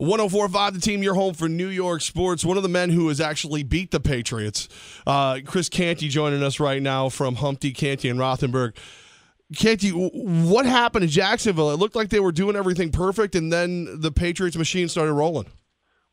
104.5 The Team, your home for New York sports. One of the men who has actually beat the Patriots, Chris Canty, joining us right now from Humpty, Canty, and Rothenberg. Canty, what happened in Jacksonville? It looked like they were doing everything perfect, and then the Patriots machine started rolling.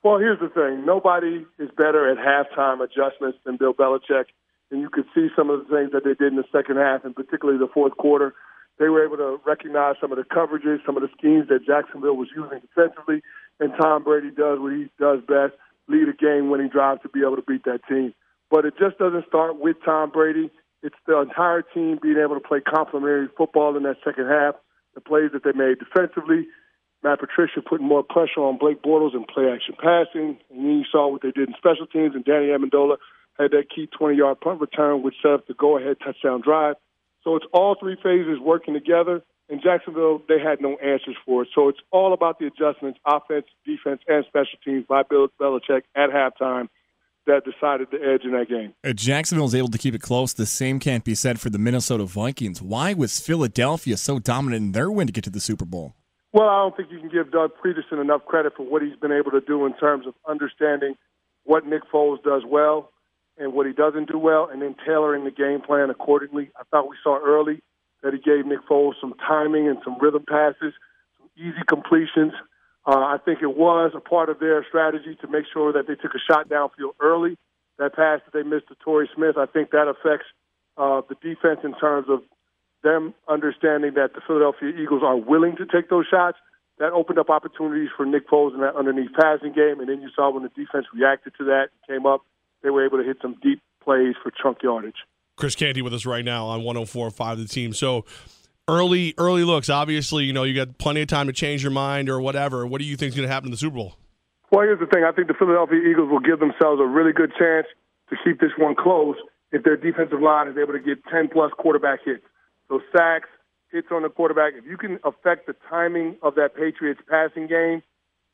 Well, here's the thing. Nobody is better at halftime adjustments than Bill Belichick, and you could see some of the things that they did in the second half, and particularly the fourth quarter. They were able to recognize some of the coverages, some of the schemes that Jacksonville was using defensively, and Tom Brady does what he does best, lead a game-winning drive to be able to beat that team. But it just doesn't start with Tom Brady. It's the entire team being able to play complementary football in that second half, the plays that they made defensively, Matt Patricia putting more pressure on Blake Bortles and play-action passing, and then you saw what they did in special teams, and Danny Amendola had that key 20-yard punt return, which set up the go-ahead touchdown drive. So it's all three phases working together. In Jacksonville, they had no answers for it. So it's all about the adjustments, offense, defense, and special teams by Bill Belichick at halftime that decided the edge in that game. Jacksonville was able to keep it close. The same can't be said for the Minnesota Vikings. Why was Philadelphia so dominant in their win to get to the Super Bowl? Well, I don't think you can give Doug Peterson enough credit for what he's been able to do in terms of understanding what Nick Foles does well and what he doesn't do well, and then tailoring the game plan accordingly. I thought we saw early that he gave Nick Foles some timing and some rhythm passes, some easy completions. I think it was a part of their strategy to make sure that they took a shot downfield early. That pass that they missed to Torrey Smith, I think that affects the defense in terms of them understanding that the Philadelphia Eagles are willing to take those shots. That opened up opportunities for Nick Foles in that underneath passing game, and then you saw when the defense reacted to that and came up, they were able to hit some deep plays for chunk yardage. Chris Canty with us right now on 104.5 The Team. So early looks. Obviously, you got plenty of time to change your mind or whatever. What do you think is going to happen in the Super Bowl? Well, here's the thing. I think the Philadelphia Eagles will give themselves a really good chance to keep this one close if their defensive line is able to get 10-plus quarterback hits. So sacks, hits on the quarterback. If you can affect the timing of that Patriots passing game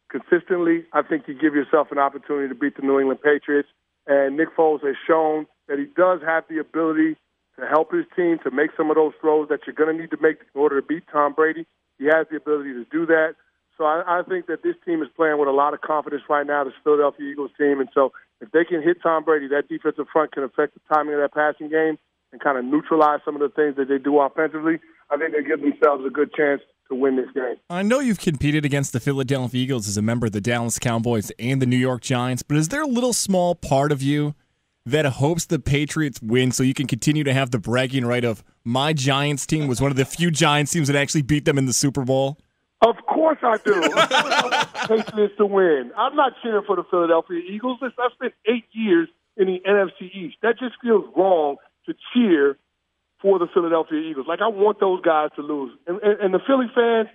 consistently, I think you give yourself an opportunity to beat the New England Patriots. And Nick Foles has shown that he does have the ability to help his team to make some of those throws that you're going to need to make in order to beat Tom Brady. He has the ability to do that. So I think that this team is playing with a lot of confidence right now, this Philadelphia Eagles team. And so if they can hit Tom Brady, that defensive front can affect the timing of that passing game and kind of neutralize some of the things that they do offensively. I think they give themselves a good chance to win this game. I know you've competed against the Philadelphia Eagles as a member of the Dallas Cowboys and the New York Giants, but is there a little small part of you that hopes the Patriots win so you can continue to have the bragging right of my Giants team was one of the few Giants teams that actually beat them in the Super Bowl? Of course I do. I want the Patriots to win. I'm not cheering for the Philadelphia Eagles. Listen, I spent 8 years in the NFC East. That just feels wrong to cheer for the Philadelphia Eagles. Like, I want those guys to lose. And the Philly fans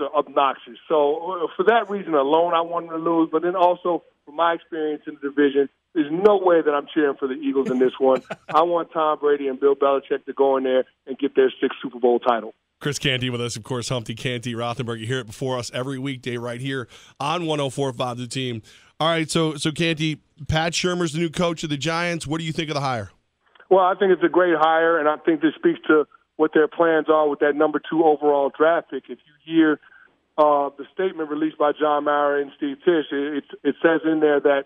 are obnoxious. So for that reason alone, I want them to lose. But then also, from my experience in the division, there's no way that I'm cheering for the Eagles in this one. I want Tom Brady and Bill Belichick to go in there and get their 6th Super Bowl title. Chris Canty with us, of course, Humpty, Canty, Rothenberg. You hear it before us every weekday right here on 104.5 The Team. All right, so Canty, Pat Shurmur's the new coach of the Giants. What do you think of the hire? Well, I think it's a great hire, and I think this speaks to what their plans are with that number 2 overall draft pick. If you hear the statement released by John Mara and Steve Tisch, it says in there that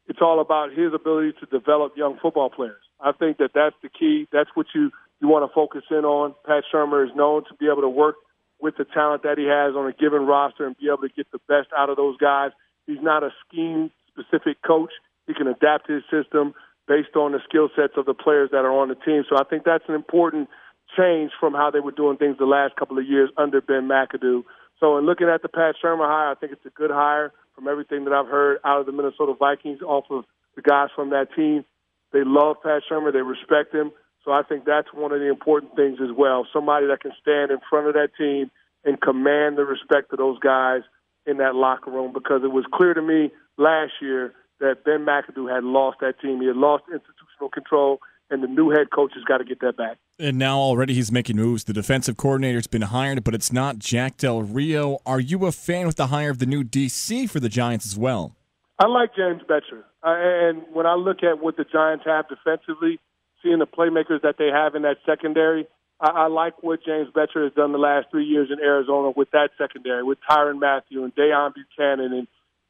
it's all about his ability to develop young football players. I think that that's the key. That's what you want to focus in on. Pat Shurmur is known to be able to work with the talent that he has on a given roster and be able to get the best out of those guys. He's not a scheme-specific coach. He can adapt his system based on the skill sets of the players that are on the team. So I think that's an important change from how they were doing things the last couple of years under Ben McAdoo. So in looking at the Pat Shurmur hire, I think it's a good hire from everything that I've heard out of the Minnesota Vikings off of the guys from that team. They love Pat Shurmur. They respect him. So I think that's one of the important things as well, somebody that can stand in front of that team and command the respect of those guys in that locker room, because it was clear to me last year that Ben McAdoo had lost that team. He had lost institutional control, and the new head coach has got to get that back. And now already he's making moves. The defensive coordinator's been hired, but it's not Jack Del Rio. Are you a fan with the hire of the new DC for the Giants as well? I like James Bettcher. And when I look at what the Giants have defensively, seeing the playmakers that they have in that secondary, I like what James Bettcher has done the last 3 years in Arizona with that secondary, with Tyrann Mathieu and Deion Buchanan and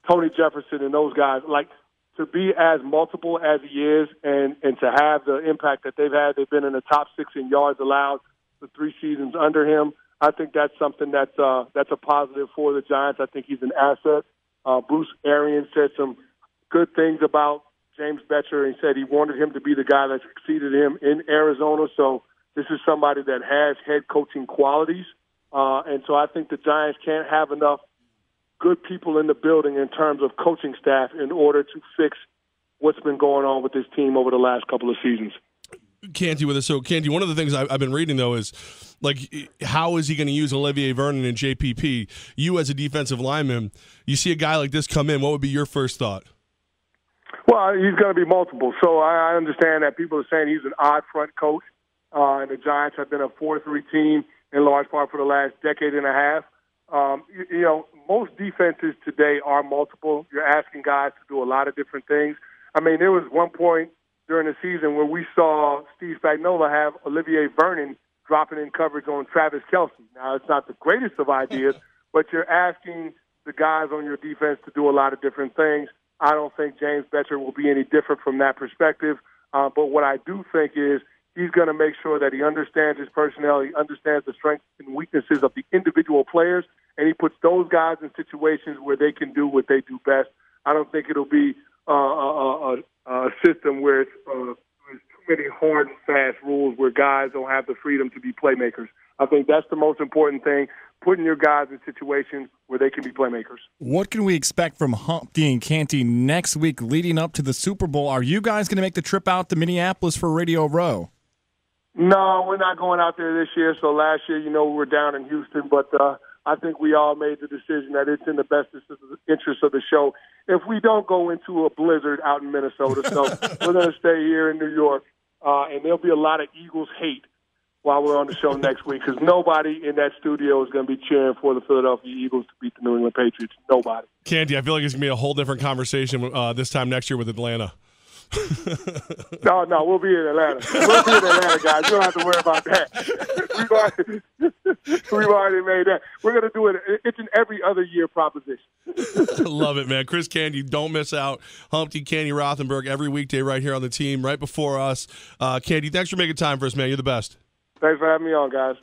Tony Jefferson and those guys. Like, to be as multiple as he is and to have the impact that they've had. They've been in the top 6 in yards allowed the 3 seasons under him. I think that's something that's a positive for the Giants. I think he's an asset. Bruce Arians said some good things about James Bettcher. He said he wanted him to be the guy that succeeded him in Arizona. So this is somebody that has head coaching qualities. And so I think the Giants can't have enough good people in the building in terms of coaching staff in order to fix what's been going on with this team over the last couple of seasons. Canty with us. So, Canty, one of the things I've been reading, though, is, like, how is he going to use Olivier, Vernon, and JPP? You, as a defensive lineman, you see a guy like this come in, what would be your first thought? Well, he's going to be multiple. So I understand that people are saying he's an odd front coach, and the Giants have been a 4-3 team in large part for the last decade and a half. You know, most defenses today are multiple. You're asking guys to do a lot of different things. I mean, there was one point during the season where we saw Steve Spagnuolo have Olivier Vernon dropping in coverage on Travis Kelce. Now, it's not the greatest of ideas, but you're asking the guys on your defense to do a lot of different things. I don't think James Bettcher will be any different from that perspective. But what I do think is he's going to make sure that he understands his personnel, he understands the strengths and weaknesses of the individual players, and he puts those guys in situations where they can do what they do best. I don't think it'll be a system where it's too many hard and fast rules where guys don't have the freedom to be playmakers. I think that's the most important thing, putting your guys in situations where they can be playmakers. What can we expect from Humpty and Canty next week leading up to the Super Bowl? Are you guys going to make the trip out to Minneapolis for Radio Row? No, we're not going out there this year. So last year, we were down in Houston, but I think we all made the decision that it's in the best interest of the show if we don't go into a blizzard out in Minnesota. So we're going to stay here in New York, and there'll be a lot of Eagles hate while we're on the show next week because nobody in that studio is going to be cheering for the Philadelphia Eagles to beat the New England Patriots. Nobody. Canty, I feel like it's going to be a whole different conversation this time next year with Atlanta. No, we'll be in Atlanta. We'll be in Atlanta, guys. You don't have to worry about that. We've already made that. We're going to do it. It's an every other year proposition. Love it, man. Chris Canty, don't miss out. Humpty, Canty Rothenberg, every weekday right here on the team, right before us. Canty, thanks for making time for us, man. You're the best. Thanks for having me on, guys.